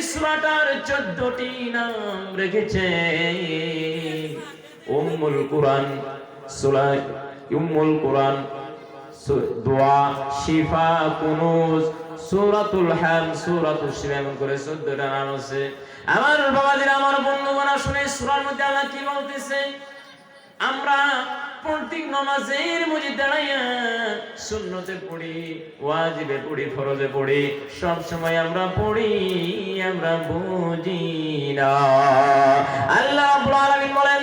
সূরাটার 14টি নাম রেখেছে উম্মুল কুরআন, সূরা উম্মুল কুরআন, দোয়া, শিফা, কুনুজ, সূরাতুল হাম, সূরাতুল শিফা, এমন করে 14টা নাম আছে। আমার বাবাদের, আমার বন্ধুগণ, শুনে সূরার মধ্যে আল্লাহ কি বলতেছে? আমরা প্রত্যেক নামাজের মধ্যে দাঁড়াইয়া সুন্নতে পড়ি, ওয়াজিবে পড়ি, ফরজে পড়ি, সব সময় আমরা পড়ি, আমরা বুঝি না। আল্লাহ রাব্বুল আলামিন বলেন,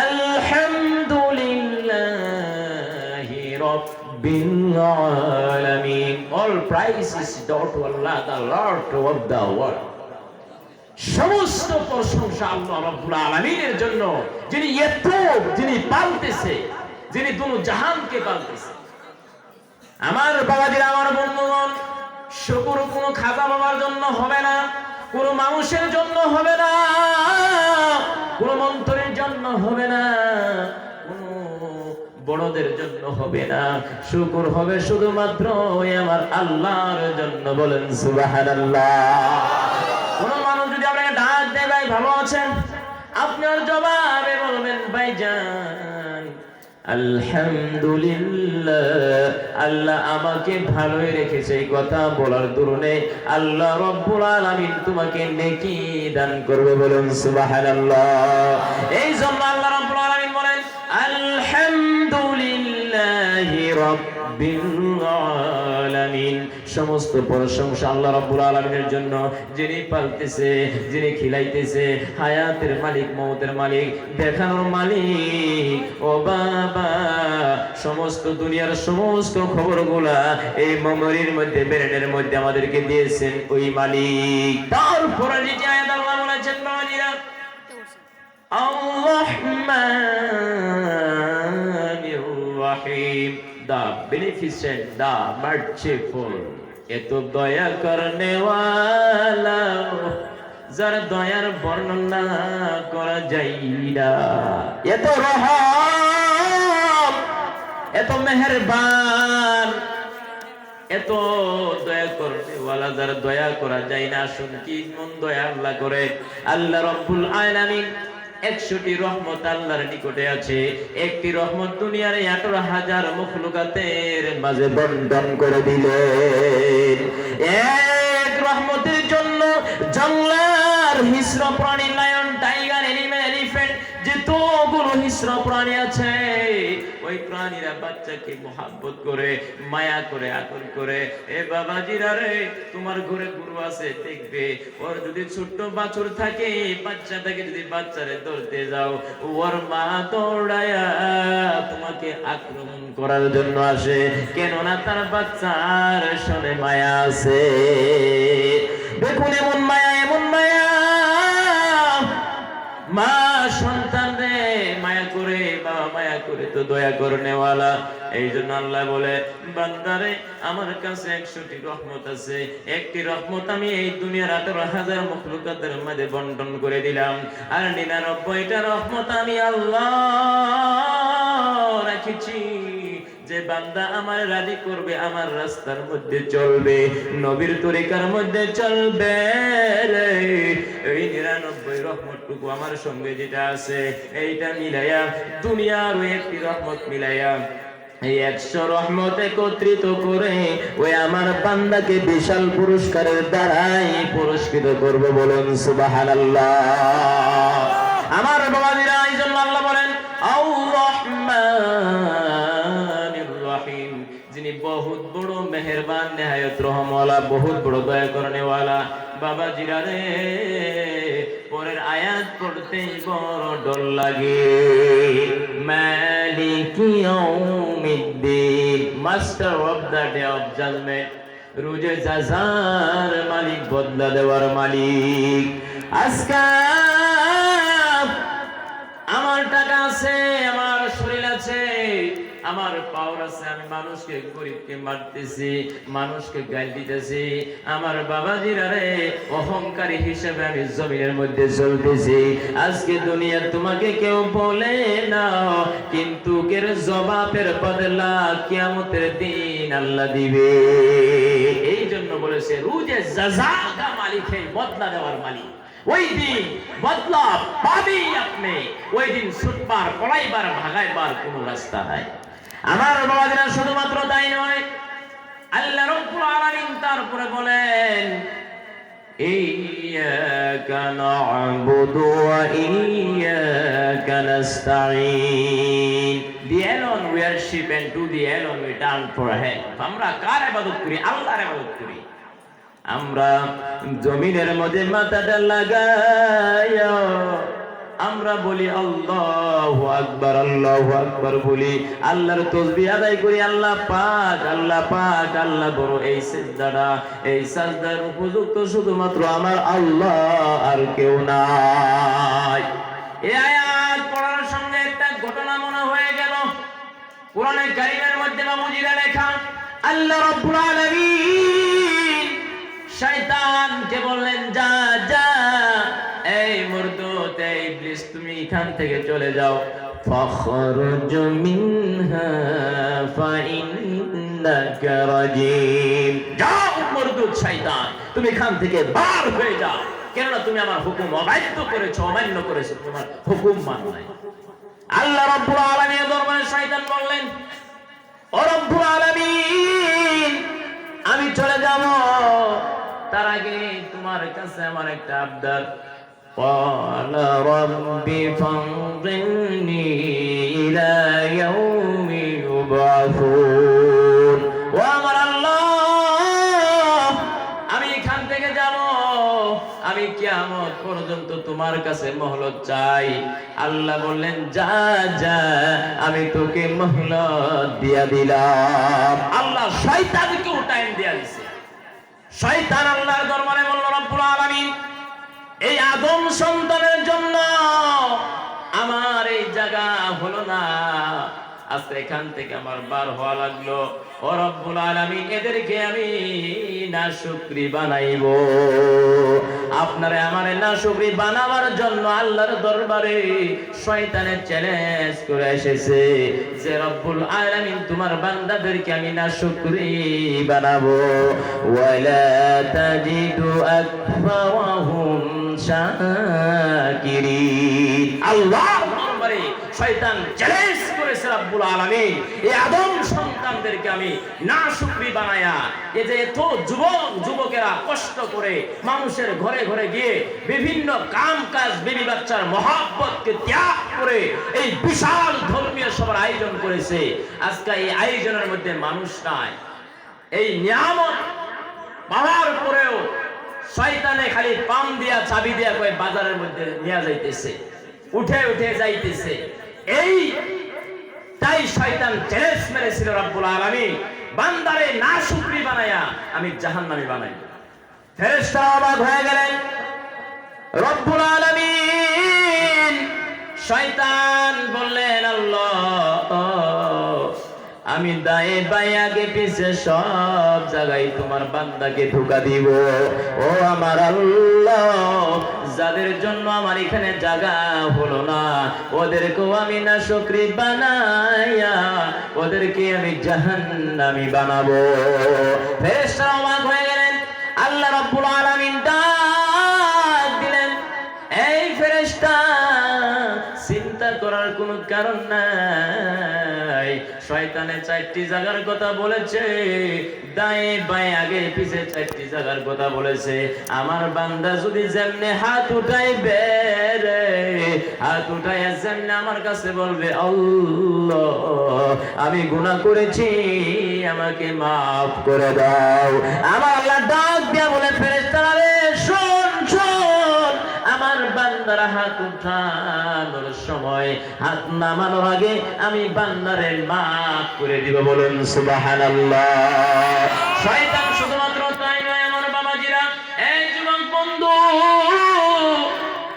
আলহামদুলিল্লাহি রাব্বিল আলামিন। All praise is due to Allah, the Lord of the world. সমস্ত প্রশংসা আল্লাহ রাব্বুল আলামিনের জন্য, যিনি পালতেছে, যিনি দুনো জাহানকে পালতেছে। আমার বাবাজিরা, আমার বন্ধুগণ, শুকর কোনো খাজা বাবার জন্য হবে না, কোনো মানুষের জন্য হবে না, কোনো মন্ত্রের জন্য হবে না, কোনো বড়দের জন্য হবে না। শুকর হবে শুধুমাত্র আমার আল্লাহর জন্য। বলেন সুবহানাল্লাহ। কোন মানুষ যদি আপনাকে ডাক দেয়, ভাই ভালো আছেন, আপনার জবাবে বলবেন, ভাইজান আলহামদুলিল্লাহ, আল্লাহ আমাকে ভালোই রেখেছে। এই কথা বলার দরুনে আল্লাহ রাব্বুল আলামিন তোমাকে নেকি দান করবে। বলুন সুবহানাল্লাহ। এই জন্য আল্লাহ রাব্বুল আলামিন বলেন, আলহামদুলিল্লাহি রাব্বিল আলামিন। সমস্ত প্রশংসা আল্লাহ রাব্বুল আলামিনের জন্য, যিনি পালতেছে, যিনি খিলাইতেছে, হায়াতের মালিক, মওতের মালিক, দেখানোর মালিক। ও বাবা, সমস্ত দুনিয়ার সমস্ত খবরগুলা এই মেমোরির মধ্যে, ব্রেনের মধ্যে আমাদেরকে দিয়েছেন ওই মালিক। তারপরে যেটি আয়াত আল্লাহ বলেছেন, বাবাজিরা, আর-রহমানির রহিম, the beneficent, the merciful, এত দয়া করনে ওয়ালা, যার দয়ার বর্ণনা করা যায় না। এত রহম, এত মেহেরবান, এত দয়া করনে ওয়ালা, যার দয়া করা যায় না। শুন কি মন দয়া আল্লাহ করে। আল্লাহ রাব্বুল আলামিন 100টি রহমত আল্লাহর নিকটে আছে। একটি রহমত দুনিয়ার 18,000 মখলুকাতের মাঝে বন্টন করে দিলেন। এক রহমতের জন্য জঙ্গলার হিংস্র প্রাণী, লায়ন, টাইগার, এনিম্যাল, এলিফ্যান্ট, যতগুলো হিংস্র প্রাণী আছে, ওই প্রাণীরা বাচ্চাকে মহব্বত করে, মায়া করে, আকল করে। এ বাবাজিরা রে, তোমার ঘরে গরু আছে, দেখবে ওর যদি ছোট্ট বাছুর থাকে, বাচ্চাটাকে যদি বাচ্চারে ধরতে যাও, ওর মা দৌড়ায়া তোমাকে আক্রমণ করার জন্য আসে, কেননা তার বাচ্চার সনে মায়া আছে। দেখুন, এমন মায়া, এমন মায়া, মা সন্তান রে মায়া করে, বাবা মায়া করে তো দয়া করনেওয়ালা। এই জন্য আল্লাহ বলে, বান্দারে আমার কাছে 100টি রহমত আছে, একটি রহমত আমি এই দুনিয়ার 18,000 মখলুকাতের মধ্যে বন্টন করে দিলাম, আর 99টা রহমত আমি আল্লাহ রেখেছি। যে বান্দা আমার রাজি করবে, আমার রাস্তার মধ্যে চলবে, নবীর তরিকার মধ্যে চলবে, এই 99 রহমতটুকু আমার সঙ্গে যেটা আছে, এইটা মিলাইয়া দুনিয়ার ওই একটি রহমত মিলাইয়া এই 100 রহমত একত্রিত করে ওই আমার বান্দাকে বিশাল পুরস্কারের দ্বারাই পুরস্কৃত করব। বলুন সুবহানাল্লাহ। আমার বাবাজিরা, এই জন্য আল্লাহ বলেন, আর-রহমানির রহিম, যিনি বহুত বড় মেহেরবান, নেহায়ত রহমওয়ালা, বহুত বড় দয়া করনেওয়ালা। বাবাজিরা রে, পরের আয়াত পড়তেই বড় ডর লাগে। মালিকি ইয়াউমিদ্দিন, master of the day of judgement, রোজে জাযার মালিক, বদলা দেওয়ার মালিক। আজকে আমার টাকা আছে, আমার শরীর আছে, আমার পাওয়ার আছে, আমি মানুষকে, গরিবকে মারতেছি, মানুষকে গালি দিতেছি, আমার বাবাজিরা রে, অহংকারী হিসেবে আমি জমিনের মধ্যে চলতেছি। আজকে দুনিয়া তোমাকে কেউ বলে না, কিন্তু এর জবাবের বদলা কিয়ামতের দিন আল্লাহ দিবে। এই জন্য বলেছে, রুজে জাযা মালিকই বদলা দেওয়ার মালিক। ওই দিন বদলা পাবেই আপনি। ওই দিন ছুটবার, পলাইবার, ভাগাইবার কোনো রাস্তা নাই। আমার বাবাজিরা, শুধুমাত্র তাই নয়, আল্লাহ রাব্বুল আলামিন তারপরে বলেন, ইয়্যাকা না'বুদু ওয়া ইয়্যাকা নাস্তাঈন। The alone worship and to the alone we turn for help. আমরা কার ইবাদত করি? আল্লাহর ইবাদত করি। আমরা জমিনের মধ্যে মাথাটা লাগায়া আমরা বলি আল্লাহু আকবার, আল্লাহু আকবার বলি, আল্লাহর তাসবিহ আদায় করি। আল্লাহ পাক, আল্লাহ পাক, আল্লাহ বড়। এই সিজদাটা, এই সাজদার উপযুক্ত শুধুমাত্র আমার আল্লাহ, আর কেউ নাই। এই আয়াত পড়ার সঙ্গে একটা ঘটনা মনে হয়ে গেল। কোরআনে কারীমের মধ্যে বাবুজিরা লেখা, আল্লাহ রাব্বুল আলামিন শয়তানকে বললেন, যা যা, এই মুরদুত, এই ইবলিস, তুমি এখান থেকে চলে যাও। ফাখরুজ মিনহা ফাইন্নাকা রাজিম। যাও মুরদুত শয়তান, তুমি এখান থেকে বার হয়ে যাও, কেননা তুমি আমার হুকুম অবাধ্য করেছো, অমান্য করেছো, তোমার হুকুম মানো নাই। আল্লাহ রাব্বুল আলামিনের দরবারে শয়তান বললেন, ও রব্বুল আলামিন, আমি চলে যাব, তার আগে তোমার কাছে আমার একটা আবদার। ক্বালা রাব্বি ফানজিরনি ইলা ইয়াউমি ইউবআসুন। ও আমার আল্লাহ, আমি এখান থেকে যাব, আমি কিয়ামত পর্যন্ত তোমার কাছে মহলত চাই। আল্লাহ বললেন, যা যা, আমি তোকে মহলত দিয়া দিলাম। আল্লাহ শয়তানকে টাইম দিয়া দিছে। শয়তান আল্লাহর দরবারে বলল, রব্বুল আলামিন, এই আদম সন্তানের জন্য আমার এই জায়গা হলো না, আজকে এখান থেকে আমার বার হওয়া লাগলো। ও রব্বুল আলামিন, এদেরকে আমি নাশুকরি বানাইবো। আপনারে আমারে নাশুকরি বানাবার জন্য আল্লাহর দরবারে শয়তানের চ্যালেঞ্জ করে এসেছে যে, রব্বুল আলামিন, তোমার বান্দাদেরকে আমি নাশুকরি বানাবো। ওয়ালা তাজিদু আকসারাহুম শাকিরিন। আল্লাহর দরবারে শয়তান চ্যালেঞ্জ করেছে, রব্বুল আলামিন, এই আদম সন্তানদেরকে আমি নাশুকরি বানায়া, এই যে এত যুবকেরা কষ্ট করে মানুষের ঘরে ঘরে গিয়ে বিভিন্ন কাম কাজ, বিবি বাচ্চার মহব্বতকে ত্যাগ করে এই বিশাল ধর্মীয় সভার আয়োজন করেছে। আজকে এই আয়োজনের মধ্যে মানুষ নাই। এই নিয়ামত পাওয়ার পরেও শয়তানে খালি পাম দিয়া, চাবি দিয়া কয় বাজারের মধ্যে নিয়ে যাইতেছে, উঠে উঠে যাইতেছে। এই তাই শয়তান চ্যালেঞ্জ মেরেছিল, রব্বুল আলামিন, বান্দারে নাশুকরি বানায়া আমি জাহান্নামী বানাই। ফেরেশতারা অবাক হয়ে গেলেন। রব্বুল আলামিন, শয়তান বললেন, আল্লাহ, আমি দায়ে বায়ে আগে পিছে সব জায়গায় তোমার বান্দাকে ধোঁকা দিব। ও আমার আল্লাহ, যাদের জন্য আমার এখানে জায়গা হলো না, ওদেরকেও আমি নাশুকরি বানায়া ওদেরকে আমি জাহান্নামী বানাবো। ফেরেশতারা অবাক হয়ে গেলেন। আল্লাহ রাব্বুল আলামিন ডাক দিলেন, এই ফেরেশতা, চিন্তা করার কোনো কারণ নাই। শয়তানে 4টি জায়গার কথা বলেছে, দায়ে বায়ে আগে পিছে 4টি জায়গার কথা বলেছে। আমার বান্দা যদি যেমনে হাত উঠাইবে, হাত উঠাইয়া যেমনে আমার কাছে বলবে, আল্লাহ, আমি গুনাহ করেছি, আমাকে মাফ করে দাও, আমার আল্লাহ ডাক দিয়া বলে, ফেরেশতারা রে, শোন শোন, আমার বান্দারা হাত উঠানোর সময়, হাত নামানোর আগে আমি বান্দারে মাফ করে দিব। বলুন সুবহানাল্লাহ। শয়তান শুধুমাত্র তাই নয়, আমার বাবাজিরা, এই যুবক বন্ধু,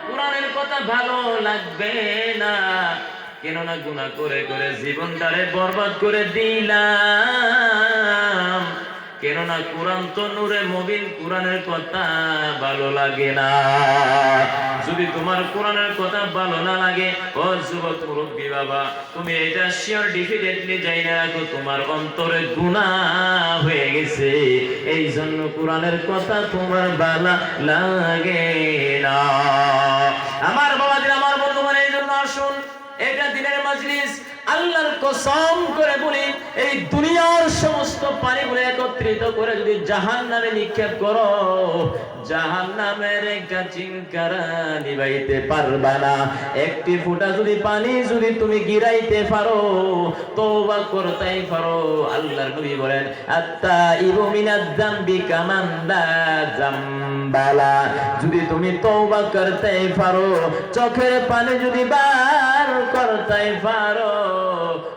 কোরআনের কথা ভালো লাগবে না, কেননা গুনাহ করে করে জীবনটারে বরবাদ করে দিলাম। কেননা কোরআন তো নূরে মুবিন, কোরআনের কথা ভালো লাগে না। যদি তোমার কোরআনের কথা ভালো না লাগে, ও যুবক মুরব্বী বাবা, তুমি এটা শিওর ডিফিডেন্টলি জাইনা রাখো, তোমার অন্তরে গুনাহ হয়ে গেছে, এই জন্য কোরআনের কথা তোমার ভালো লাগে না। আমার বাবাদের, আমার বন্ধুগণ, এই জন্য আসুন, এটা দিনের মাজলিস, আল্লাহর কসম করে বলি, এই দুনিয়ার সমস্ত পানিগুলো একত্রিত করে যদি জাহান্নামে নিক্ষেপ করো, জাহান্নামের একটা চিনকারা নিবাইতে পারবা না। একটি ফোঁটা যদি পানি যদি তুমি গিরাইতে পারো, তওবা করতেই পারো, আল্লাহর নবী বলেন, আত্তাইবু মিনাজ যামবি কামান লা যামবালা। যদি তুমি তওবা করতে পারো, চোখের পানি যদি বার করতে পারো,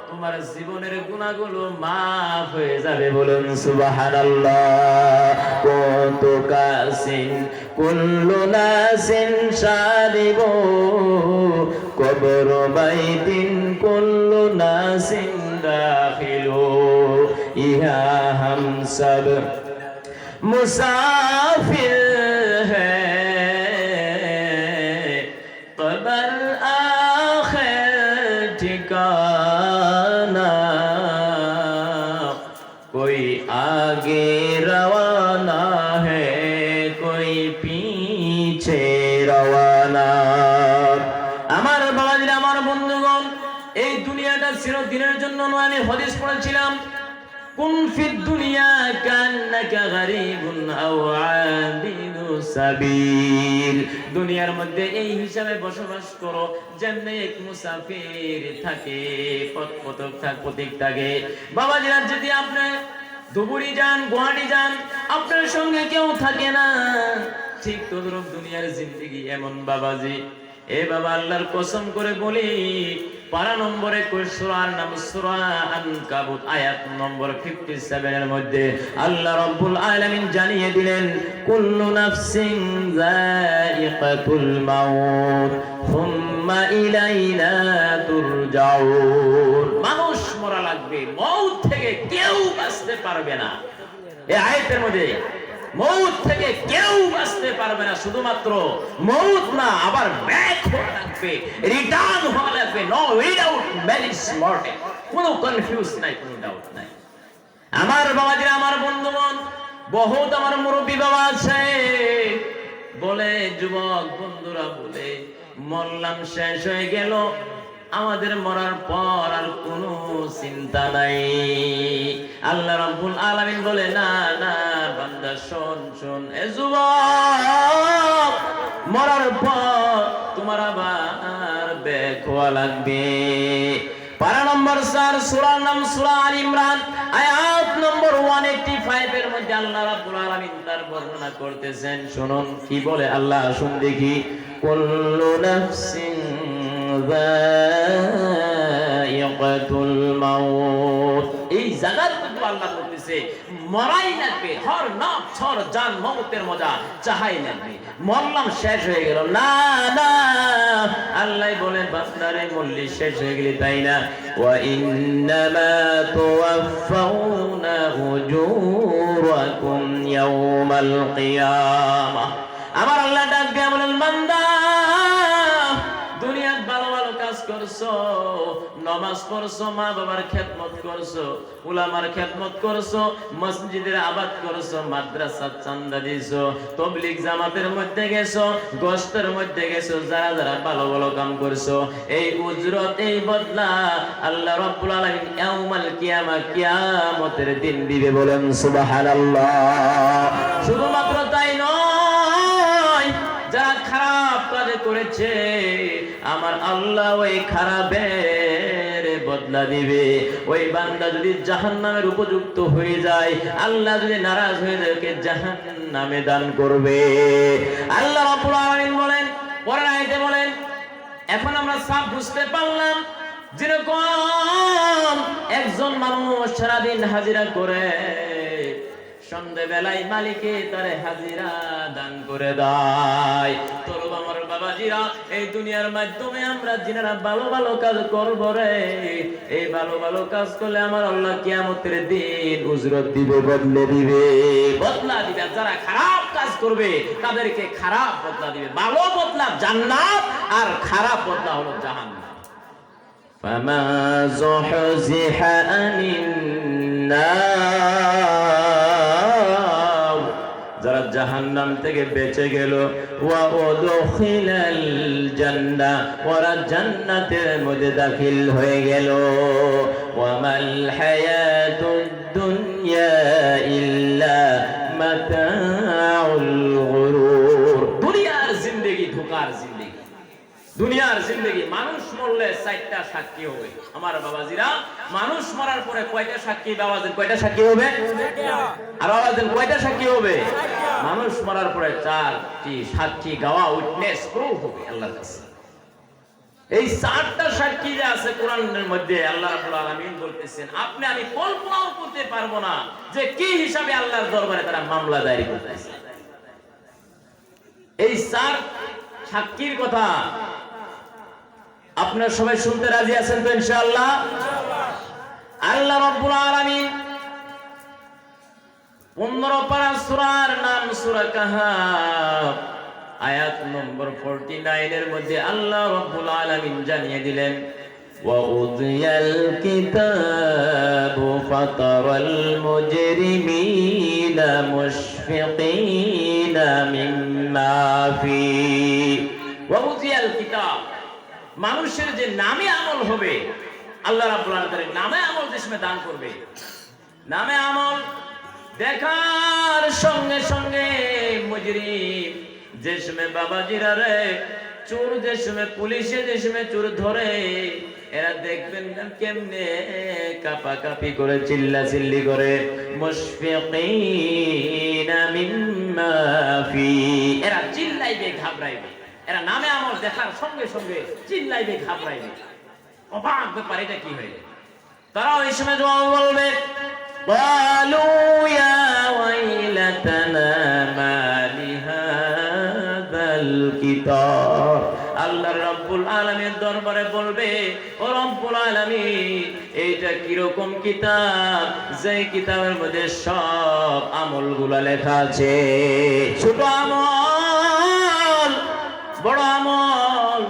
তোমার জীবনের গুনাহগুলো মাফ হয়ে যাবে। বলুন সুবহানাল্লাহ। কত কাসিন কুল্লু নাসিন শারিবু, কবর বাইতিন কুল্লু নাসিন দাখিলু, ইহা হাম সব মুসাফির হ্যায়, কবর আখির ঠিকানা, कोई आगे रवाना है, कोई पीछे रवाना। আমার বাবাজিরা, আমার বন্ধুগণ, এই দুনিয়াটা চিরদিনের জন্য নয়। আমি হাদিস পড়েছিলাম, কুন ফিদ দুনিয়া কান্নাকা গরীবুন আও আবিদু সাবিল। দুনিয়ার মধ্যে এই হিসাবে বসবাস করো যেমন এক মুসাফির থাকে, পথিক থাকে। বাবাজিরা, যদি আপনি ধুবুরি যান, গুয়াহাটি যান, আপনার সঙ্গে কেউ থাকে না, ঠিক তদ্রুপ দুনিয়ার জিন্দেগি এমন বাবাজি। এ বাবা, আল্লাহর কসম করে বলি, পারা নম্বর 21 সূরার নাম সূরা আনকাবুত, আয়াত নম্বর 57 এর মধ্যে আল্লাহ রাব্বুল আলামিন জানিয়ে দিলেন, কুল্লু নাফসিন যায়িকাতুল মাউত সুম্মা ইলাইনা তুরজাউন। মানুষ মরা লাগবে, মউত থেকে কেউ বাঁচতে পারবে না। এই আয়াতের মধ্যে মউত থেকে কেউ বাঁচতে পারবে না। শুধুমাত্র মউত না, আবার ব্যাক হওয়া লাগবে, রিটার্ন হওয়া লাগবে। নো উইদাউট ম্যালিস মর্টে, কোনো কনফিউজ নাই, কোনো ডাউট নাই। আমার বাবাজিরা, আমার বন্ধুগণ, বহুত আমার মুরব্বী বাবা আছে, বলে, যুবক বন্ধুরা বলে, মরলাম, শেষ হয়ে গেল, আমাদের মরার পর আর কোনো চিন্তা নাই। আল্লাহ রাব্বুল আলামিন বলে, না না বান্দা, শোন শোন, এ যুবক, মরার পর তোমার আবার ব্যাক হওয়া লাগবে। পারা নম্বর 4 সূরার নাম সূরা আল ইমরান, আয়াত নম্বর 185 এর মধ্যে আল্লাহ রাব্বুল আলামিন তার বর্ণনা করতেছেন। শুনুন কি বলে আল্লাহ, শুন দেখি। কুল্লু নাফসিন যায়িকাতুল মাউত। এই জায়গার মধ্যে আল্লাহ বলতেছে, মরাই লাগবে, হর নফস হর জান মউতের মজা চাহাই লাগবে। মরলাম, শেষ হয়ে গেল, না না, আল্লাহ বলেন, বান্দারে মরলি, শেষ হয়ে গেলি তাই না, ওয়া ইন্নামা তুওয়াফাউনা উজুরাকুম ইয়াউমাল কিয়ামাহ। আমার আল্লাহ ডাক দিয়ে বলেন, বান্দা, দুনিয়ার ভালো ভালো কাজ করছো, নামাজ পড়ছো, মা বাবার খেদমত করছো, উলামার খেদমত করছো, মসজিদের আবাদ করছো, মাদ্রাসা চান্দা দিছো, তাবলীগ জামাতের মধ্যে গেছো, গোশতের মধ্যে গেছো, যারা যারা ভালো ভালো কাম করছো, এই উজরত, এই বদলা আল্লাহ রাব্বুল আলামিন ইয়াউমাল কিয়ামা, কিয়ামতের দিন দিবে। বলেন সুবহানাল্লাহ। শুধুমাত্র তাই নয়, যারা খারাপ কাজ করেছে, আমার আল্লাহ ওই খারাপের বদলা দিবে। ওই বান্দা যদি জাহান্নামের উপযুক্ত হয়ে যায়, আল্লাহ যদি নারাজ হয়ে যায়, ওকে জাহান্নামে দান করবে। আল্লাহ রাব্বুল আলামিন বলেন, পরের আয়াতে বলেন, এখন আমরা সব বুঝতে পারলাম, যেরকম একজন মানুষ সারাদিন হাজিরা করে, সন্ধ্যেবেলায় মালিকে তারে হাজিরা দান করে দেয়। তোর আমার বাবাজিরা, এই দুনিয়ার মাধ্যমে আমরা যিনারা ভালো ভালো কাজ করব রে, এই ভালো ভালো কাজ করলে আমার আল্লাহ কিয়ামতের দিন উজরত দিবে, বদলে দিবে, বদলা দিবে। যারা খারাপ কাজ করবে তাদেরকে খারাপ বদলা দিবে। ভালো বদলা জান্নাত, আর খারাপ বদলা হলো জাহান্নাম। ফামা যুহজিহা আনিন নার, যারা জাহান্নাম থেকে বেঁচে গেল, ওয়া উদখিলাল জান্নাহ, ওরা জান্নাতের মধ্যে দাখিল হয়ে গেল। ওয়া মাল হায়াতুদ দুনিয়া ইল্লা মাতাউল গুরুর। দুনিয়ার জিন্দেগি ধোঁকার জিন্দেগি, দুনিয়ার জিন্দেগি। মানুষ মরলে 4টা সাক্ষী হবে আমার বাবাজিরা। মানুষ মরার পরে কয়টা সাক্ষী? বাবাজির কয়টা সাক্ষী হবে? আর বাবাজির কয়টা সাক্ষী হবে? মানুষ মরার পরে 4টি সাক্ষী গাওয়া, উইটনেস, প্রুফ হবে আল্লাহর কাছে। এই 4টা সাক্ষী যে আছে কোরআনের মধ্যে, আল্লাহ রাব্বুল আলামিন বলতেছেন, আপনি আমি কল্পনাও করতে পারবো না যে কি হিসাবে আল্লাহর দরবারে তারা মামলা দায়ের করতেছে। এই 4 সাক্ষীর কথা আপনারা সবাই শুনতে রাজি আছেন তো ইনশাআল্লাহ? আল্লাহ রাব্বুল আলামিন 15 পারা সূরার নাম সূরা কাহাফ, আয়াত নম্বর 49 এর মধ্যে আল্লাহ রাব্বুল আলামিন জানিয়ে দিলেন, ওয়া উযিয়াল কিতাবু ফাতারাল মুজরিমিনা মুশফিকিনা মিম্মা ফি। ওয়া উযিয়াল কিতাব, মানুষের যে নামে আমল হবে, আল্লাহ রাব্বুল আলামিন নামে আমল জিসমে দান করবে। নামে আমল দেখার সঙ্গে সঙ্গে মুজরিম, যে সময় বাবাজিরা রে চোর, যে সময় পুলিশে যে সময় চোর ধরে, এরা দেখবেন কেমনে কাঁপাকাঁপি করে, চিল্লাচিল্লি করে। মুশফিকিনা মিম্মা ফি, এরা চিল্লাইবে, ঘাবড়াইবে। এরা নামে আমল দেখার সঙ্গে সঙ্গে চিল্লাইবে, ঘাবড়াইবে, অবাক ব্যাপার, এটা কি হয়ে। তারা ওই সময় জবাব বলবে, ক্বালু ইয়া ওয়াইলাতানা মা লিহাযাল কিতাব। আল্লাহ রাব্বুল আলামিনের দরবারে বলবে, ও রাব্বুল আলামিন, এইটা কি রকম কিতাব, যে কিতাবের মধ্যে সব আমলগুলো লেখা আছে, ছোট আমল, বড় আমল।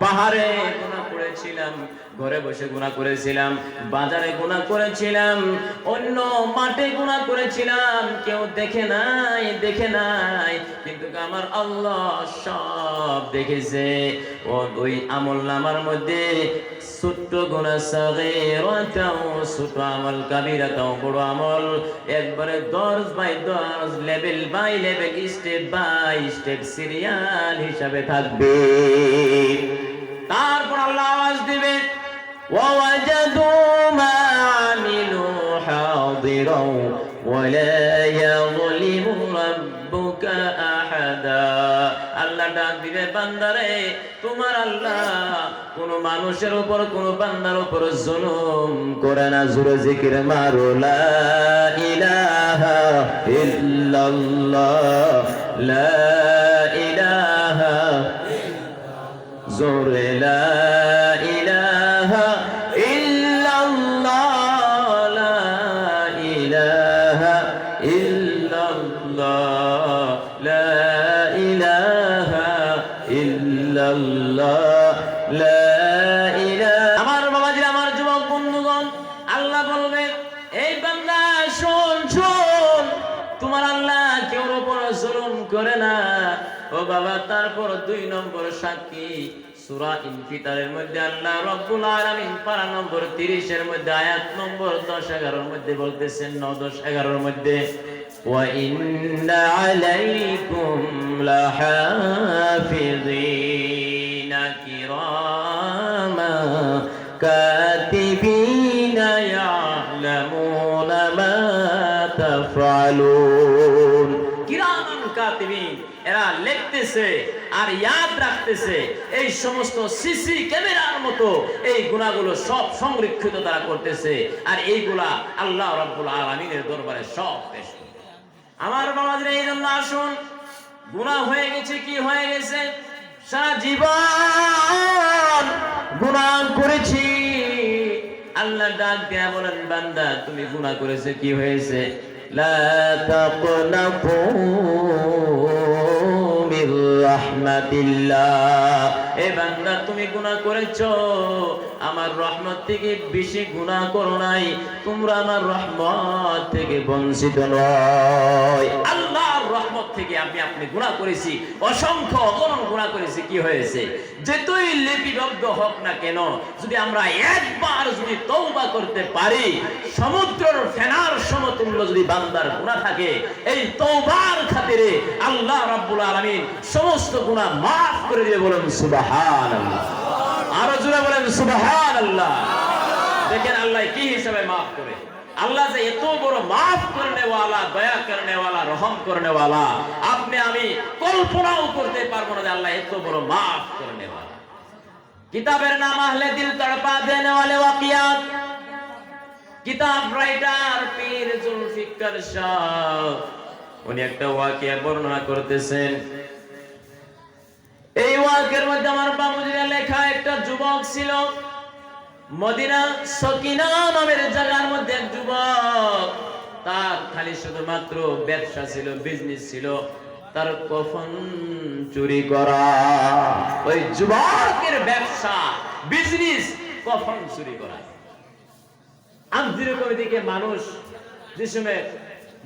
পাহাড়ে গুনাহ করেছিলাম, ঘরে বসে গুনাহ করেছিলাম, বাজারে গুনাহ করেছিলাম, অন্য মাঠে গুনাহ করেছিলাম, কেউ দেখে নাই, দেখে নাই, কিন্তু আমার আল্লাহ সব দেখেছে। ওই আমলনামার মধ্যে ছোট্ট গুনাহ সাগীরাতাও, ছোট আমল, কাবীরাতাও, বড় আমল, একবারে 10 by 10, level by level, step by step, serial হিসাবে থাকবে। তারপর আল্লাহ আওয়াজ দিবে, ওয়াজাদু মা আমিলু হাদিরা ওয়া লা ইয়াযলিমু রাব্বুকা আহাদা। আল্লাহ ডাক দিবে, বান্দারে, তোমার আল্লাহ কোন মানুষের উপর, কোন বান্দার উপর জুলুম করে না। জোরে জিকির মারো, লা ইলাহা ইল্লাল্লাহ, লা ইলাহা, জোরে লা ইলাহা ইল্লাল্লাহ, লা ইলাহা ইল্লাল্লাহ, লা ইলাহা ইল্লাল্লাহ, লা ইলাহা। আমার বাবাজি, আমার যুবক বন্ধুগণ, আল্লাহ বলবে, এই বান্দা শোন, শোন, তোমার আল্লাহ কেউর উপর জুলুম করে না। ও বাবা, তারপর 2 নম্বর সাক্ষী সূরা ইনফিতারের মধ্যে আল্লাহ রাব্বুল আলামিন পারা নম্বর 30 এর মধ্যে আয়াত নম্বর 10-11 এর মধ্যে বলতেছেন, 9-10-11 এর মধ্যে, ওয়া ইন্না আলাইকুম লাহাফিযিনা কিরামা কাতিবিনা ইয়ালামুনা মা তাফআলুন। কিরামান কাতিবিন, এরা লিখতেছে আর ইয়াদ রাখতেছে। এই সমস্ত সিসি ক্যামেরার মতো এই গুনাহগুলো সব সংরক্ষিত তারা করতেছে, আর এইগুলা আল্লাহ রাব্বুল আলামিনের দরবারে সব পেশ। আমার বাবাদের এই জন্য আসুন, গুনাহ হয়ে গেছে, কি হয়ে গেছে, সারা জীবন গুনাহ করেছি। আল্লাহ ডাক দিয়া বলেন, বান্দা তুমি গুনাহ করেছে, কি হয়েছে? লা তাকনাতু মির রাহমাতিল্লাহ। এ বান্দা তুমি গুনাহ করেছো, আমার রহমত থেকে বেশি গুনাহ করো নাই, তোমরা আমার রহমত থেকে বঞ্চিত নয়। আল্লাহর রহমত থেকে আপনি গুনাহ করেছি, অসংখ্য অগণন গুনাহ করেছি, কি হয়েছে? যেতই লিপিবদ্ধ হোক না কেন, যদি আমরা একবার যদি তওবা করতে পারি, সমুদ্রের ফেনার সমতুল্য যদি বান্দার গুনাহ থাকে, এই তওবার খাতিরে আল্লাহ রাব্বুল আলামিন সমস্ত গুনাহ মাফ করে দিয়ে বলেন সুবহানাল্লাহ। আরো জোরে বলেন সুবহানাল্লাহ। দেখেন আল্লাহ কি হিসাবে মাফ করে। আল্লাহ যে এত বড় মাফ করনে ওয়ালা, দয়া করনে ওয়ালা, রহম করনে ওয়ালা, আপনি আমি কল্পনাও করতে পারবো না যে আল্লাহ এত বড় মাফ করনে ওয়ালা। কিতাবের নাম আহলে দিল তড়পা দেনে ওয়ালে ওয়াকিয়াত। কিতাব রাইটার পীর জুলফিকার শাহ উনি একটা ওয়াকিয়া বর্ণনা করতেছেন। এই ওয়াকিয়ার মধ্যে আমার বামুজিরা লেখা, একটা যুবক ছিল মদিনা সকিনা নামের জায়গার মধ্যে, এক যুবক, তার খালি শুধুমাত্র ব্যবসা ছিল, বিজনেস ছিল, তার কফন চুরি করা। ওই যুবকের ব্যবসা, বিজনেস, কফন চুরি করা। যেরকম দিকে মানুষ যে সময়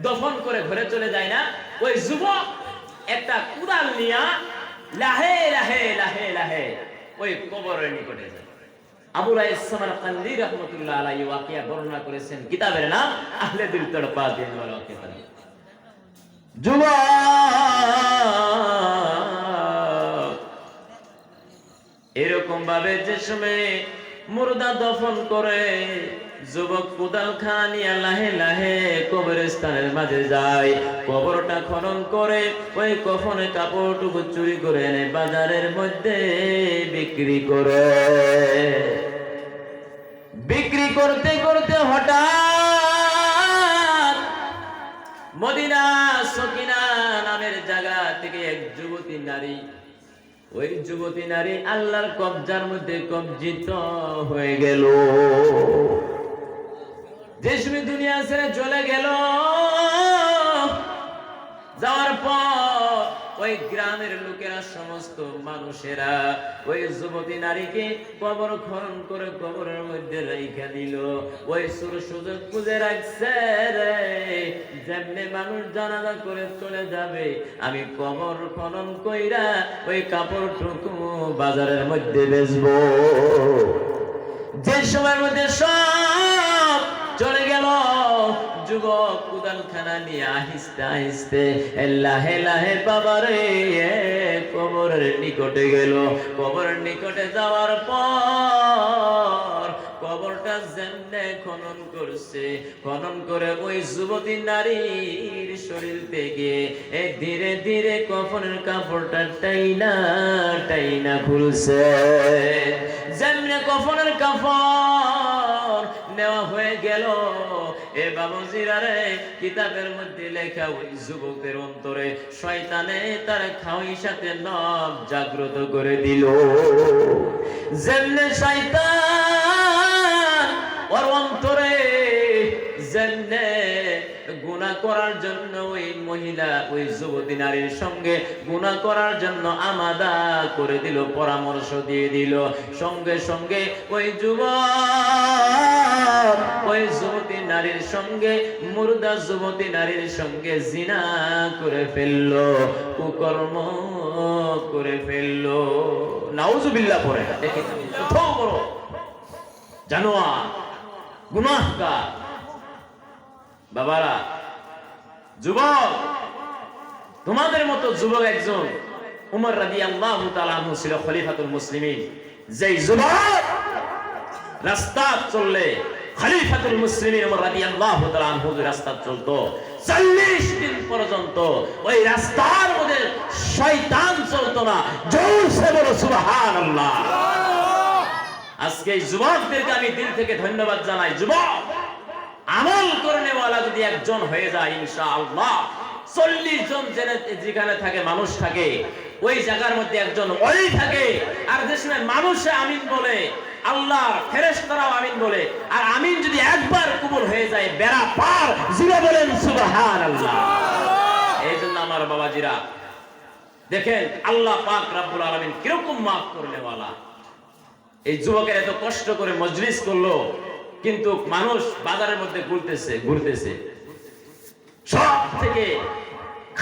দফন করে ঘরে চলে যায় না, ওই যুবক একটা কুড়াল নিয়া লাহে লাহে লাহে লাহে ওই কবরের নিকটে যায়। আবু রাইস সামারকান্দি রাহমাতুল্লাহ আলাইহি ওয়াকিয়া বর্ণনা করেছেন, কিতাবের নাম আহলে দিল তড়পা দেনে ওয়ালা ওয়াকিয়া। যুবক এরকম ভাবে যে সময় মুর্দা দফন করে, যুবক কোদাল খানা নিয়ে লাহে লাহে কবরস্থানের মাঝে যায়, কবরটা খনন করে, ওই কফনে কাপড়টুকু চুরি করে এনে বাজারের মধ্যে বিক্রি করে। বিক্রি করতে করতে হঠাৎ মদিনা সকিনা নামের জায়গা থেকে এক যুবতী নারী, ওই যুবতী নারী আল্লাহর কবজার মধ্যে কবজিত হয়ে গেল। দেশমি দুনিয়া ছেড়ে চলে গেল। যাওয়ার পর ওই গ্রামের লোকেরা, সমস্ত মানুষেরা ওই যুবতী নারীকে কবর খনন করে কবরের মধ্যে রেখে দিল। ওই সুযোগ খুঁজে রাখছে রে, যেমনি মানুষ জানাজা করে চলে যাবে, আমি কবর খনন কইরা ওই কাপড়টুকু বাজারের মধ্যে বেচবো। যে সময়ের মধ্যে সব চলে গেল, যুবক কুদালখানা নিয়ে আহিস্তে আহিস্তে লাহে লাহে বাবারে কবরের নিকটে গেল। কবরের নিকটে যাওয়ার পর কবরটা যেমনে খনন করছে, খনন করে ওই যুবতী নারীর শরীর থেকে ধীরে ধীরে কফনের কাপড়টা টাইনা টাইনা খুলছে। যেমনে কফনের কাপড় নেওয়া হয়ে গেল, এ বাবুজিরা রে, কিতাবের মধ্যে লেখা, ওই যুবকের অন্তরে শয়তানে তার খাওয়াইসাতে নব জাগ্রত করে দিল। যেমনে শয়তান ওর অন্তরে যেমনে গুনাহ করার জন্য ওই মহিলা, ওই যুবতী নারীর সঙ্গে গুনাহ করার জন্য আমাদা করে দিল, পরামর্শ দিয়ে দিল, সঙ্গে সঙ্গে ওই যুবক ওই যুবতী নারীর সঙ্গে, মুর্দা যুবতী নারীর সঙ্গে জিনা করে ফেললো, কুকর্ম করে ফেললো। নাউজুবিল্লাহ পড়ে দেখে কত বড় জানোয়ার, গুনাহগার। বাবারা, যুবক, তোমাদের মতো যুবক একজন উমর রাদিয়াল্লাহু তাআলা আনহু ছিল খলিফাতুল মুসলিমিন। যেই যুবক রাস্তা চললে খলিফাতুল মুসলিমিন উমর রাদিয়াল্লাহু তাআলা আনহু রাস্তা চলতো, 40 দিন পর্যন্ত ওই রাস্তার মধ্যে শয়তান চলতো না। জোরসে বলো সুবহানাল্লাহ। আজকে এই যুবকদেরকে আমি দিল থেকে ধন্যবাদ জানাই। যুবক, আমল করনেওয়ালা যদি একজন হয়ে যায়, ইনশাআল্লাহ 40 জন যেখানে থাকে মানুষ থাকে, ওই জায়গার মধ্যে একজন ওলি থাকে। আর যে সময় মানুষে আমিন বলে, আল্লাহর ফেরেশতারাও আমিন বলে। আর আমিন যদি একবার কবুল হয়ে যায়, বেড়া পার। জুড়ে বলেন সুবহানাল্লাহ। এই জন্য আমার বাবাজিরা দেখেন, আল্লাহ পাক রব্বুল আলামিন কিরকম মাফ করলে ওয়ালা। এই যুবকের এত কষ্ট করে মজলিস করলো, কিন্তু মানুষ বাজারের মধ্যে ঘুরতেছে। সব থেকে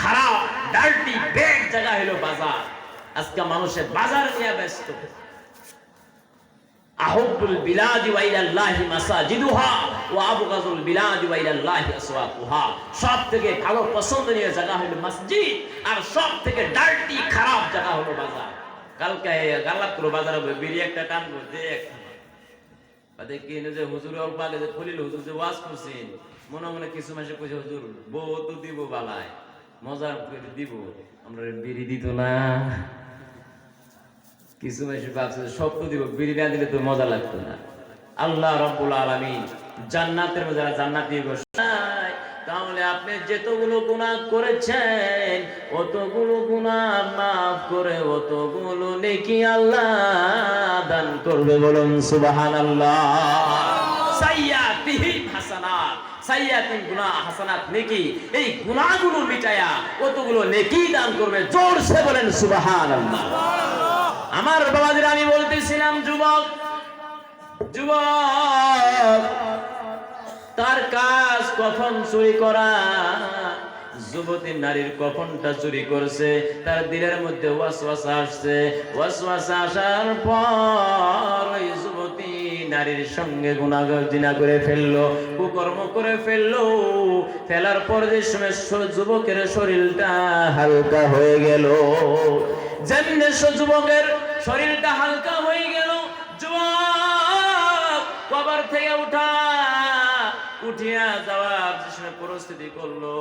খারাপ ডার্টি ব্যাড জায়গা হলো বাজার। আজকে মানুষের বাজার নিয়ে ব্যস্ত। আহুবুল বিলাদি ওয়া ইলাল্লাহি মাসাজিদুহা ওয়া আবগাজুল বিলাদি ওয়া ইলাল্লাহি আসওয়াকুহা। সব থেকে ভালো পছন্দনীয় জায়গা হলো মসজিদ, আর সব থেকে ডার্টি খারাপ জায়গা হলো বাজার। কালকে গাল্লাপুর বাজারে বিড়ি একটা টানবো, যে একটা বাদে কি যে হুজুর অল্প আগে যে খলিল হুজুর যে ওয়াজ করছেন, মনে মনে কিছু মাসে কইছে হুজুর বউ তো দিব বালায়, মজা করে দিব, আমরা বিড়ি দিত না। কিছু মাসে ভাবছে সব তো দিব, বিড়ি না দিলে তো মজা লাগতো না। আল্লাহ রাব্বুল আলামিন জান্নাতের মধ্যে যারা জান্নাতি বসায়, তাহলে আপনি যতগুলো গুনাহ করেছেন অতগুলো গুনাহ মাফ করে অতগুলো নেকি আল্লাহ দান করবে। বলুন সুবহানাল্লাহ। সাইয়্যাতিহি হাসানাত, সাইয়্যাতিন গুনাহ হাসানাত নেকি, এই গুনাহগুলো মিটায়া কতগুলো নেকি দান করবে। জোরসে বলেন সুবহানাল্লাহ। আমার বাবাদের আমি বলতেছিলাম, যুবক তার কাজ কফন চুরি করা। যুবতী নারীর কফনটা চুরি করছে, তার দিলের মধ্যে ওয়াসওয়াসা আসছে। ওয়াসওয়াসা আসার পর ওই যুবতী নারীর সঙ্গে গুনাহ জিনা করে ফেললো, কুকর্ম করে ফেললো। ফেলার পর যে সময় যুবকের শরীরটা হালকা হয়ে গেল, যেমনি যুবকের শরীরটা হালকা হয়ে গেল, যুবক কবর থেকে উঠিয়া যাওয়ার যে সময় পরিস্থিতি করলো,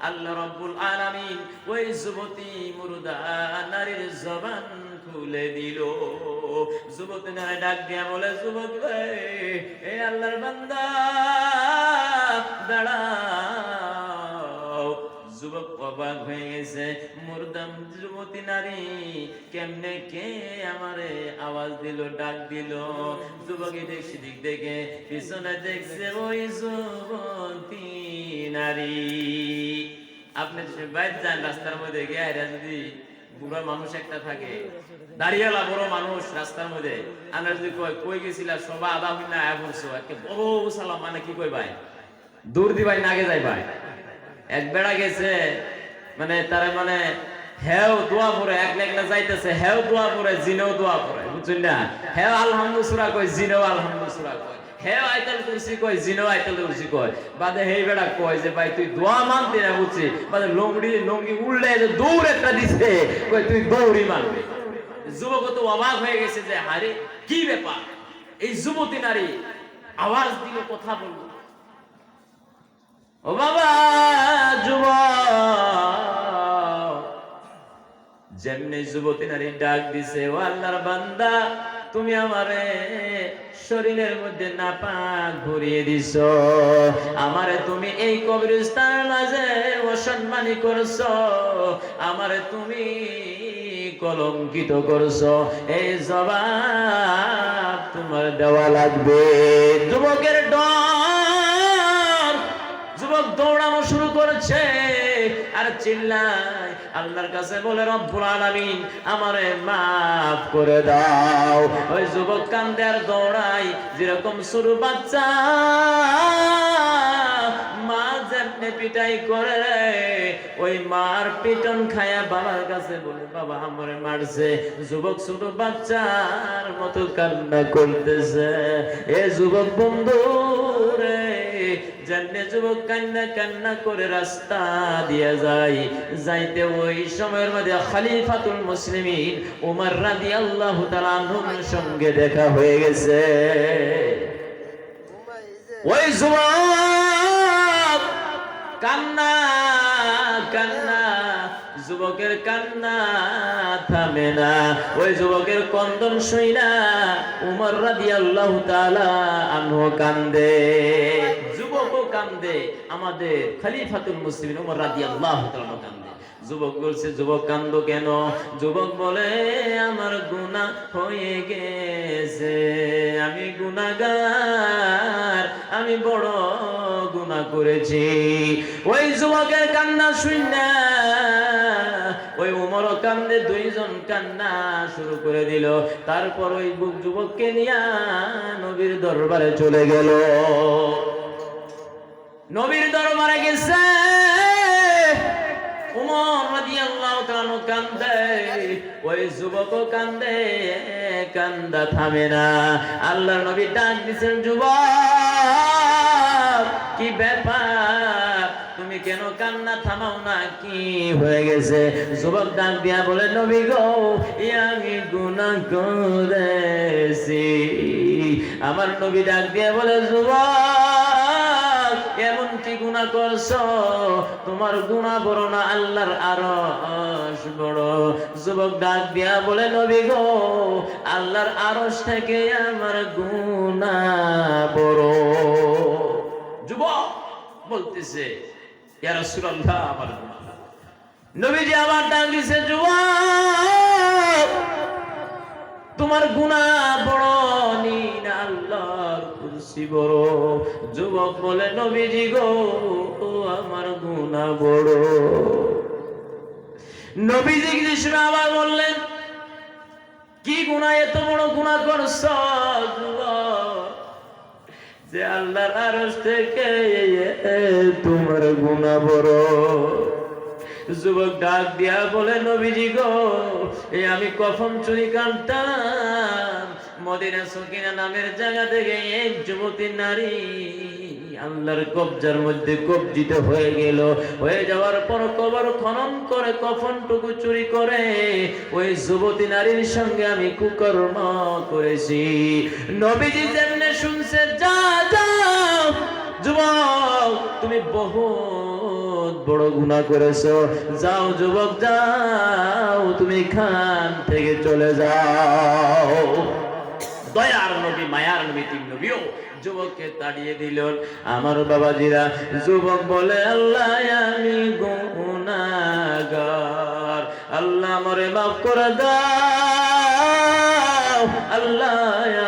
আল্লাহ রাব্বুল আলামিন ওই যুবতী মুর্দা নারীর জবান খুলে দিল। যুবতী নারী ডাক দিয়া বলে, যুবক রে, এ আল্লাহর বান্দা দাঁড়াও। যুবক অবাক হয়ে গেছে, মুর্দাম যুবতী নারী কেমনে কে আমারে আওয়াজ দিল, ডাক দিল। যুবক এদিক সেদিক দেখে পিছনে দেখছে ওই যুবতী নারী। আপনি বাইরে যান, রাস্তার মধ্যে গিয়ে যদি বুড়া মানুষ একটা থাকে, দাঁড়িয়েলা বড় মানুষ রাস্তার মধ্যে, আমরা যদি কই গেছিলাম সবাই আদা হই না বলছো একে বড় সালাম, মানে কি কই ভাই দূর দি ভাই নাগে যাই ভাই। এক বেড়া গেছে, মানে তার মানে হেও দোয়া পড়ে, একলা যাইতেছে, হেও দোয়া পড়ে, জিনেও দোয়া পড়ে, বুঝছেন না? হেও আলহামদুলিল্লাহ সূরা কয়, জিনেও আলহামদুলিল্লাহ সূরা কয়, হেও আয়াতুল কুরসি কয়, জিনেও আয়াতুল কুরসি কয়। বাদে হেই বেড়া কয় যে ভাই তুই দোয়া মানতে না, বুঝছি? বাদে লঙ্গি উল্লে দৌড় একটা দিছে, কয় তুই দৌড়ই মানবে। যুবক তো অবাক হয়ে গেছে যে আরে কি ব্যাপার, এই যুবতী নারী আওয়াজ দিল, কথা বলল। ও বাবা যুবক, যেমনি যুবতী নারী ডাক দিছে, ও আল্লাহর বান্দা, তুমি আমারে শরীরের মধ্যে নাপাক ভরিয়ে দিছো, আমারে তুমি এই কবরস্থানের মাঝে অসম্মানী করছো, আমারে তুমি কলঙ্কিত করছো, এই জবাব তোমার দেওয়া লাগবে। যুবকের ডর, যুবক দৌড়ানো শুরু করেছে আর চিল্লায়, আল্লাহর কাছে বলে, রব্বুল আলামিন আমারে মাফ করে দাও। ওই যুবক কান্দে আর দৌড়াই, যেরকম ছোট বাচ্চা মা যেমনি পিটাই করে, ওই মার পিটন খায়া বাবার কাছে বলে, বাবা আমারে মারছে। যুবক ছোট বাচ্চার মতো কান্না করতেছে। এ যুবক বন্ধু রে, জান্নে যুবক কান্না করে রাস্তা দিয়ে যায়, যাইতে ওই সময়ের মধ্যে খলিফাতুল মুসলিমিন ওমর রাদিয়াল্লাহু তাআলা আনহুর সঙ্গে দেখা হয়ে গেছে। ওই যুবক কান্না, যুবকের কান্না থামে না। ওই যুবকের কন্দন শুইনা ওমর রাদিয়াল্লাহু তাআলা আনহু কান্দে, যুবকও কান্দে, আমাদের খলিফাতুল মুসলিমিন ওমর রাদিয়াল্লাহু তাআলা কান্দে। যুবক বলছে, যুবক কান্দো কেন? যুবক বলে, আমার গুনাহ হয়ে গেছে, আমি গুনাহগার, আমি বড় গুনাহ করেছি। ওই যুবকের কান্না শুনে ওই ওমরও কান্দে, দুইজন কান্না শুরু করে দিল। তারপর ওই যুবককে নিয়ে নবীর দরবারে চলে গেল। নবীর দরবারে গেছে, ওমর রাদিয়াল্লাহু তাআলা কান্দে, ওই যুবকও কান্দে, কান্দা থামে না। আল্লাহর নবী ডাক দিয়েছেন, যুবক কি ব্যাপার, তুমি কেন কান্না থামাও না, কি হয়ে গেছে? যুবক ডাক দিয়া বলে, নবী গো, আমি গুনাহ করেছি। আমার নবী ডাক দিয়া বলে, যুবক এমন কি গুনাহ করছো? তোমার গুনাহ বড় না, আল্লাহর আরশ বড়। যুবক ডাক দিয়া বলে, নবী গো, আল্লাহর আরশ থেকে আমার গুনাহ বড়। যুবক বলতেছে, ইয়া রাসূলুল্লাহ, আমার গুনাহ। নবীজি আবার ডাক দিছে, যুবক তোমার গুনাহ বড় নি না, আল্লাহর কুরসি বড়। যুবক বলে, নবীজি গো, আমার গুনাহ বড়। নবীজি কিছু আবার বললেন, কি গুনাহ, এত বড় গুনাহ করছো যুবক, যে আল্লাহর আরশ থেকে তোমার গুনাহ বড়? যুবক ডাক দিয়া বলে, নবীজি গো, আমি কফন চুরি কাটতাম, মদিনা সকিনা নামের জায়গা থেকে এক যুবতী নারী আল্লাহর কবজার মধ্যে কবজিত হয়ে গেল। হয়ে যাওয়ার পর কবর খনন করে কফনটুকু চুরি করে ওই যুবতী নারীর সঙ্গে আমি কুকর্ম করেছি। নবীজি যেমনে শুনছে, যা যাও যুবক, তুমি বহুত বড় গুনাহ করেছো, যাও যুবক যাও, তুমি এখান থেকে চলে যাও। দয়ার নবী, মায়ার নবী, তিন নবীও যুবককে তাড়িয়ে দিল। আমার বাবাজিরা, যুবক বলে, আল্লাহ আমি গুনাহগার, আল্লাহ আমারে মাফ করে দাও, আল্লাহ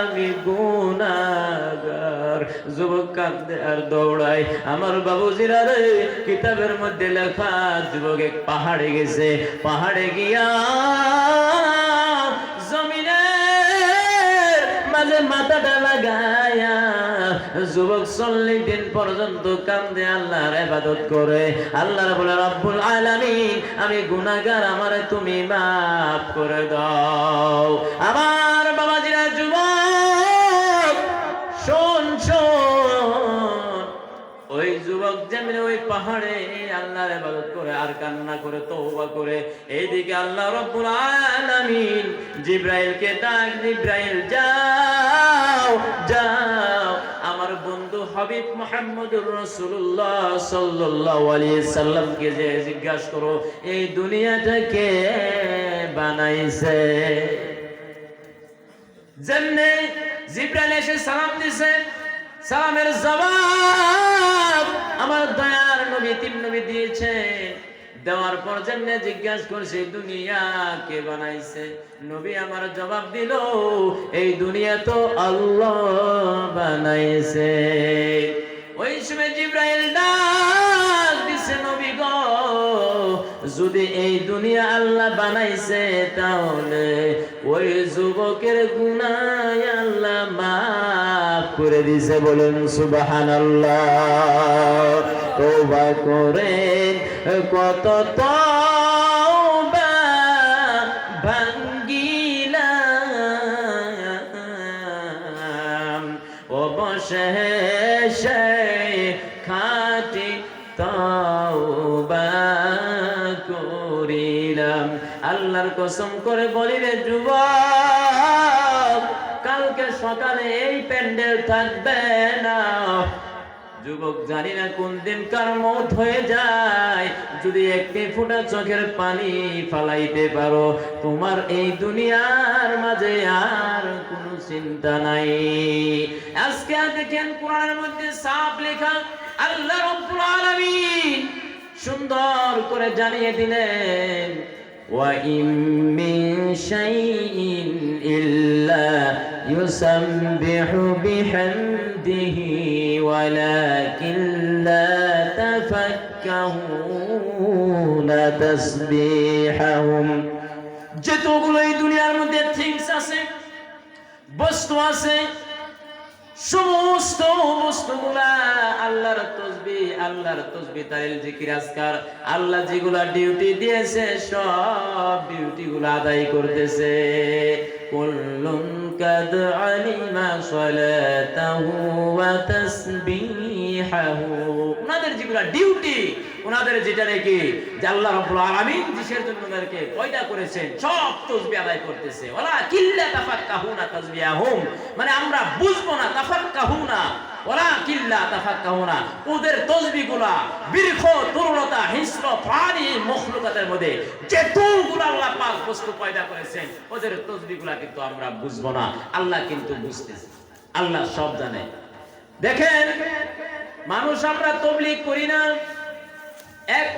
আমি গুনাহগার। যুবক কাঁদে আর দৌড়ায়। আমার বাবুজিরা রে, কিতাবের মধ্যে লেখা, যুবক এক পাহাড়ে গেছে, পাহাড়ে গিয়া মাঝে মাথাটা লাগায়া যুবক 40 দিন পর্যন্ত কান্দে, আল্লাহর ইবাদত করে। আল্লাহ বলে, রব্বুল আলামিন, আমি গুনাহগার, আমারে তুমি মাফ করে দাও। আমার বাবাজিরা, যুবক শোন শোন, ওই যুবক যেমন ওই পাহাড়ে আল্লাহর ইবাদত করে আর কান্না করে, তওবা করে, এইদিকে আল্লাহ রব্বুল আলামিন জিবরাইলকে ডাক, জিবরাইল যাও যাও, আমার বন্ধু হাবিব মুহাম্মদুর রাসূলুল্লাহ সাল্লাল্লাহু আলাইহি সাল্লামকে যে জিজ্ঞাসা করো, এই দুনিয়াটা কে বানাইছে? যেমনে জিবরাইল এসে সালাম দিছে, সালামের জবাব আমার দয়ার নবী, তিন নবী দিয়েছে। দেওয়ার পর যেমনে জিজ্ঞাসা করছে, দুনিয়া কে বানাইছে? নবী আমার জবাব দিল, এই দুনিয়া তো আল্লাহ বানাইছে। ওই সময় জিবরাইল ডাক দিছে, নবী গো, যদি এই দুনিয়া আল্লাহ বানাইছে, তাহলে ওই যুবকের গুনাহ আল্লাহ মাফ করে দিছে। বলুন সুবহানাল্লাহ। তওবা করেন কত তওবা ভাঙ্গিলাম, অবশেষে খাঁটি তওবা করিলাম। আল্লাহর কসম করে বলি রে যুবক, কালকে সকালে এই প্যান্ডেল থাকবে না। যুবক, জানি না কোন দিন কার মওত হয়ে যায়, যদি একটি ফোঁটা চোখের পানি ফালাইতে পারো, তোমার এই দুনিয়ার মাঝে আর কোনো চিন্তা নাই। আজকে দেখেন কোরআনের মধ্যে সাফ লেখা, আল্লাহ রাব্বুল আলামিন সুন্দর করে জানিয়ে দিলেন ওয়া ইম মিন শাইইন ইল্লা ইউসাব্বিহু বিহামদিহি ওয়ালাকিন লা তাফাক্কাহুনা তাসবিহাহুম। যতগুলো এই দুনিয়ার মধ্যে থিংস আছে, বস্তু আছে, সমস্ত বস্তুগুলা আল্লাহর তসবিহ তাহলিল জিকির আজকার আল্লাহ যেগুলা ডিউটি দিয়েছে সব ডিউটি গুলা আদায় করতেছে। কুল্লুন কাদ আলিমা সালাতাহু ওয়া তাসবিহাহু, ওনাদের যেগুলা ডিউটি, ওনাদের যেটা নাকি যে আল্লাহ রাব্বুল আলামিন যিসের জন্য ওনাদেরকে পয়দা করেছেন সব তাসবিহ আদায় করতেছে। ওয়ালা কিল্লা তাফাক্কাহুনা তাসবিহাহুম, মানে আমরা বুঝবো না, তাফাক্কাহুনা ওয়ালা কিল্লা তাফাক্কাহুনা, ওদের তাসবিহগুলা বৃক্ষ তরুলতা হিংস্র প্রাণী মখলুকাতের মধ্যে যেতগুলো আল্লাহ পাক বস্তু পয়দা করেছেন ওদের তাসবিহগুলা কিন্তু আমরা বুঝবো না, আল্লাহ কিন্তু বুঝতেছে, আল্লাহ সব জানে। দেখেন মানুষ আমরা তাবলীগ করি না, এক